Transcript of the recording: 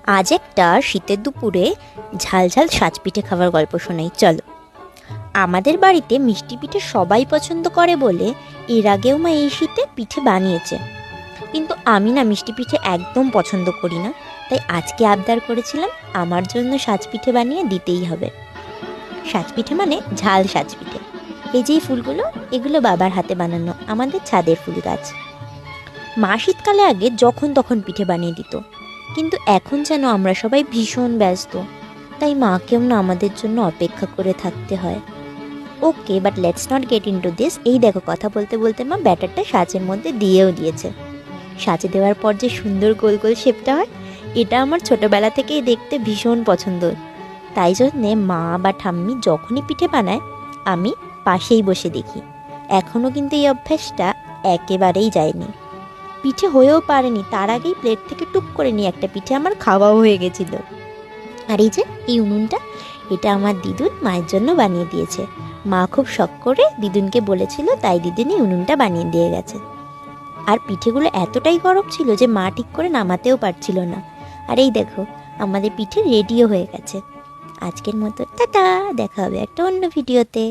আজ একটা শীতের দুপুরে ঝালঝাল সাজ পিঠে খাবার গল্প শোনাই চলো। আমাদের বাড়িতে মিষ্টি পিঠে সবাই পছন্দ করে বলে এর আগেও মা এই শীতে পিঠে বানিয়েছে, কিন্তু আমি না মিষ্টি পিঠে একদম পছন্দ করি না। তাই আজকে আবদার করেছিলাম আমার জন্য সাজ পিঠে বানিয়ে দিতেই হবে। সাজ পিঠে মানে ঝাল সাজ পিঠে। এই যে ফুলগুলো, এগুলো বাবার হাতে বানানো আমাদের ছাদের ফুল গাছ। মা শীতকালে আগে যখন তখন পিঠে বানিয়ে দিত, কিন্তু এখন যেন আমরা সবাই ভীষণ ব্যস্ত, তাই মাকেও না আমাদের জন্য অপেক্ষা করে থাকতে হয়। Okay, but let's not get into this. এই দেখো, কথা বলতে বলতে মা ব্যাটারটা সাজের মধ্যে দিয়েও দিয়েছে। সাজে দেওয়ার পর যে সুন্দর গোল গোল শেপটা হয়, এটা আমার ছোটোবেলা থেকেই দেখতে ভীষণ পছন্দ। তাই জন্যে মা বা ঠাম্মি যখনই পিঠে বানায় আমি পাশেই বসে দেখি। এখনও কিন্তু এই অভ্যাসটা একেবারেই যায়নি। পিঠে হয়েও পারেনি, তার আগেই প্লেট থেকে টুক করে নিয়ে একটা পিঠে আমার খাওয়াও হয়ে গেছিল। আর এই যে এই উনুনটা, এটা আমার দিদুন মায়ের জন্য বানিয়ে দিয়েছে। মা খুব শখ করে দিদুনকে বলেছিল, তাই দিদুনই উনুনটা বানিয়ে দিয়ে গেছে। আর পিঠেগুলো এতটাই গরম ছিল যে মা ঠিক করে নামাতেও পারছিল না। আর এই দেখো, আমাদের পিঠে রেডিও হয়ে গেছে। আজকের মতো টাটা, দেখা হবে একটা অন্য ভিডিওতে।